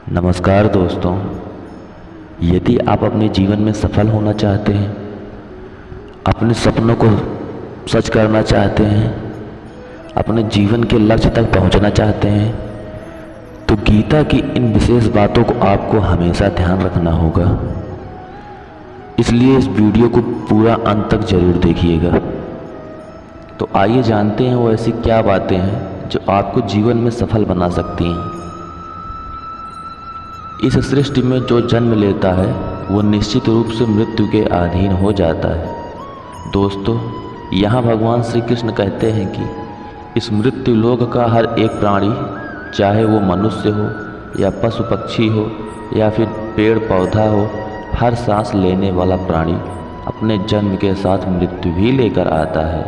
नमस्कार दोस्तों। यदि आप अपने जीवन में सफल होना चाहते हैं, अपने सपनों को सच करना चाहते हैं, अपने जीवन के लक्ष्य तक पहुंचना चाहते हैं, तो गीता की इन विशेष बातों को आपको हमेशा ध्यान रखना होगा। इसलिए इस वीडियो को पूरा अंत तक जरूर देखिएगा। तो आइए जानते हैं वो ऐसी क्या बातें हैं जो आपको जीवन में सफल बना सकती हैं। इस सृष्टि में जो जन्म लेता है वो निश्चित रूप से मृत्यु के अधीन हो जाता है। दोस्तों, यहाँ भगवान श्री कृष्ण कहते हैं कि इस मृत्यु लोक का हर एक प्राणी, चाहे वो मनुष्य हो या पशु पक्षी हो या फिर पेड़ पौधा हो, हर सांस लेने वाला प्राणी अपने जन्म के साथ मृत्यु भी लेकर आता है।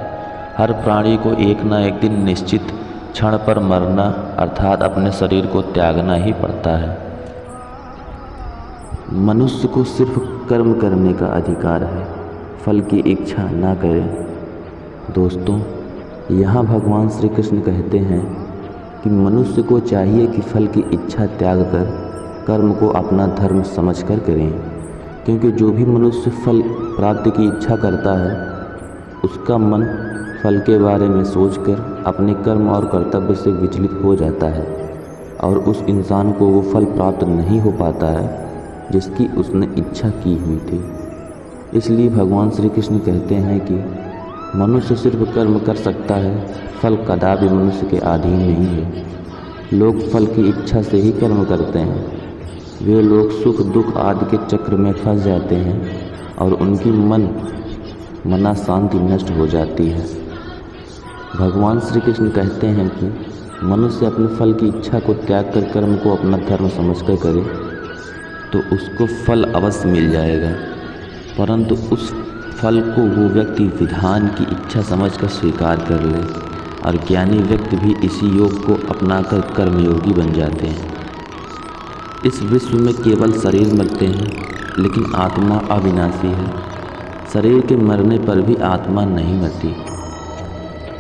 हर प्राणी को एक ना एक दिन निश्चित क्षण पर मरना अर्थात अपने शरीर को त्यागना ही पड़ता है। मनुष्य को सिर्फ कर्म करने का अधिकार है, फल की इच्छा ना करें। दोस्तों, यहाँ भगवान श्री कृष्ण कहते हैं कि मनुष्य को चाहिए कि फल की इच्छा त्याग कर कर्म को अपना धर्म समझकर करें, क्योंकि जो भी मनुष्य फल प्राप्ति की इच्छा करता है उसका मन फल के बारे में सोचकर अपने कर्म और कर्तव्य से विचलित हो जाता है और उस इंसान को वो फल प्राप्त नहीं हो पाता है जिसकी उसने इच्छा की हुई थी। इसलिए भगवान श्री कृष्ण कहते हैं कि मनुष्य सिर्फ कर्म कर सकता है, फल कदापि मनुष्य के अधीन नहीं है। लोग फल की इच्छा से ही कर्म करते हैं। वे लोग सुख दुख आदि के चक्र में फंस जाते हैं और उनकी मना शांति नष्ट हो जाती है। भगवान श्री कृष्ण कहते हैं कि मनुष्य अपने फल की इच्छा को त्याग कर कर्म को अपना धर्म समझकर करे तो उसको फल अवश्य मिल जाएगा, परंतु उस फल को वो व्यक्ति विधान की इच्छा समझकर स्वीकार कर ले। और ज्ञानी व्यक्ति भी इसी योग को अपनाकर कर्मयोगी बन जाते हैं। इस विश्व में केवल शरीर मरते हैं, लेकिन आत्मा अविनाशी है। शरीर के मरने पर भी आत्मा नहीं मरती।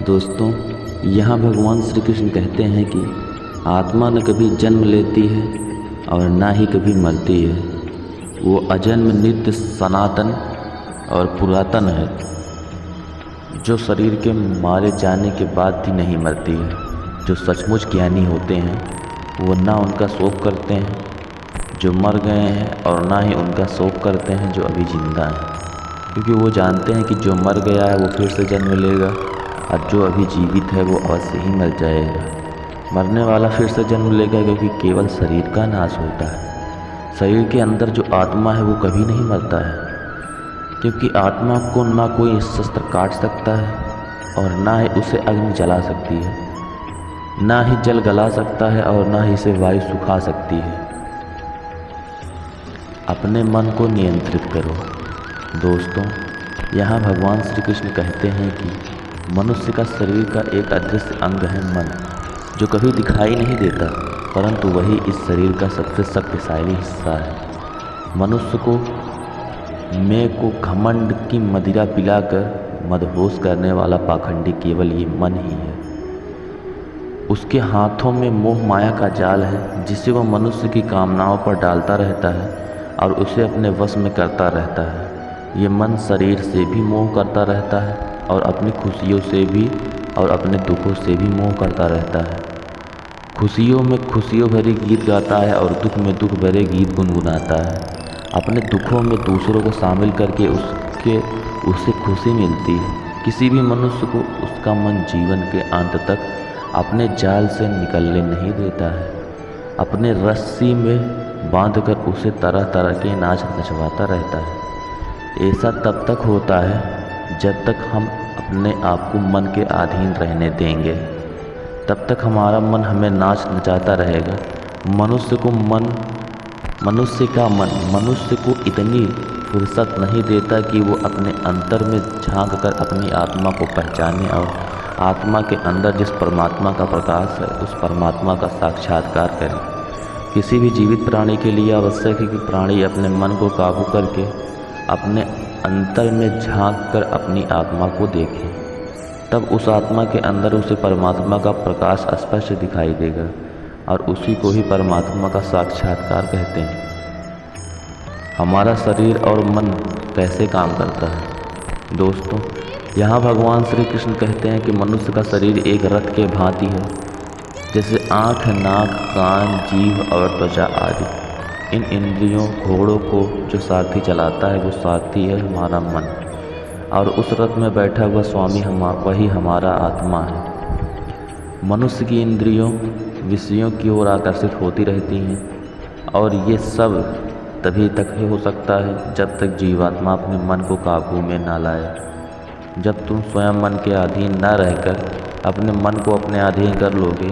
दोस्तों, यहाँ भगवान श्री कृष्ण कहते हैं कि आत्मा न कभी जन्म लेती है और ना ही कभी मरती है। वो अजन्म नित्य सनातन और पुरातन है, जो शरीर के मारे जाने के बाद भी नहीं मरती है। जो सचमुच ज्ञानी होते हैं वो ना उनका शोक करते हैं जो मर गए हैं और ना ही उनका शोक करते हैं जो अभी जिंदा हैं, क्योंकि वो जानते हैं कि जो मर गया है वो फिर से जन्म लेगा और जो अभी जीवित है वो अवश्य ही मर जाएगा। मरने वाला फिर से जन्म लेगा, क्योंकि केवल शरीर का नाश होता है। शरीर के अंदर जो आत्मा है वो कभी नहीं मरता है, क्योंकि आत्मा को ना कोई शस्त्र काट सकता है और ना ही उसे अग्नि जला सकती है, ना ही जल गला सकता है और ना ही इसे वायु सुखा सकती है। अपने मन को नियंत्रित करो। दोस्तों, यहाँ भगवान श्री कृष्ण कहते हैं कि मनुष्य का शरीर का एक अदृश्य अंग है मन, जो कभी दिखाई नहीं देता, परंतु वही इस शरीर का सबसे शक्तिशाली हिस्सा है। मनुष्य को मैं को घमंड की मदिरा पिलाकर मदहोश करने वाला पाखंडी केवल ये मन ही है। उसके हाथों में मोह माया का जाल है, जिसे वह मनुष्य की कामनाओं पर डालता रहता है और उसे अपने वश में करता रहता है। ये मन शरीर से भी मोह करता रहता है और अपनी खुशियों से भी और अपने दुखों से भी मोह करता रहता है। खुशियों में खुशियों भरे गीत गाता है और दुख में दुख भरे गीत गुनगुनाता है। अपने दुखों में दूसरों को शामिल करके उसे खुशी मिलती है। किसी भी मनुष्य को उसका मन जीवन के अंत तक अपने जाल से निकलने नहीं देता है। अपने रस्सी में बांधकर उसे तरह तरह के नाच नचवाता रहता है। ऐसा तब तक होता है जब तक हम अपने आप को मन के अधीन रहने देंगे, तब तक हमारा मन हमें नाच नचाता रहेगा। मनुष्य को इतनी फुर्सत नहीं देता कि वो अपने अंतर में झांक कर अपनी आत्मा को पहचाने और आत्मा के अंदर जिस परमात्मा का प्रकाश है उस परमात्मा का साक्षात्कार करे। किसी भी जीवित प्राणी के लिए आवश्यक है कि प्राणी अपने मन को काबू करके अपने अंतर में झांक कर अपनी आत्मा को देखे। तब उस आत्मा के अंदर उसे परमात्मा का प्रकाश स्पष्ट दिखाई देगा। और उसी को ही परमात्मा का साक्षात्कार कहते हैं। हमारा शरीर और मन कैसे काम करता है? दोस्तों, यहाँ भगवान श्री कृष्ण कहते हैं कि मनुष्य का शरीर एक रथ के भांति है। जैसे आँख, नाक, कान, जीभ और त्वचा आदि इन इंद्रियों घोड़ों को जो सारथी चलाता है वो सारथी है हमारा मन, और उस रथ में बैठा हुआ स्वामी वही हमारा आत्मा है। मनुष्य की इंद्रियों विषयों की ओर आकर्षित होती रहती हैं और ये सब तभी तक ही हो सकता है जब तक जीवात्मा अपने मन को काबू में ना लाए। जब तुम स्वयं मन के अधीन न रहकर अपने मन को अपने अधीन कर लोगे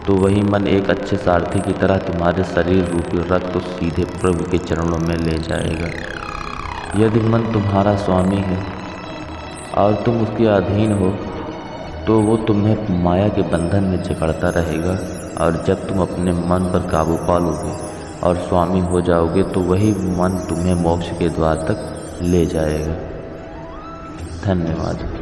तो वही मन एक अच्छे सारथी की तरह तुम्हारे शरीर रूपी रथ को सीधे प्रभु के चरणों में ले जाएगा। यदि मन तुम्हारा स्वामी है और तुम उसके अधीन हो तो वो तुम्हें माया के बंधन में जकड़ता रहेगा, और जब तुम अपने मन पर काबू पा लोगे और स्वामी हो जाओगे तो वही मन तुम्हें मोक्ष के द्वार तक ले जाएगा। धन्यवाद।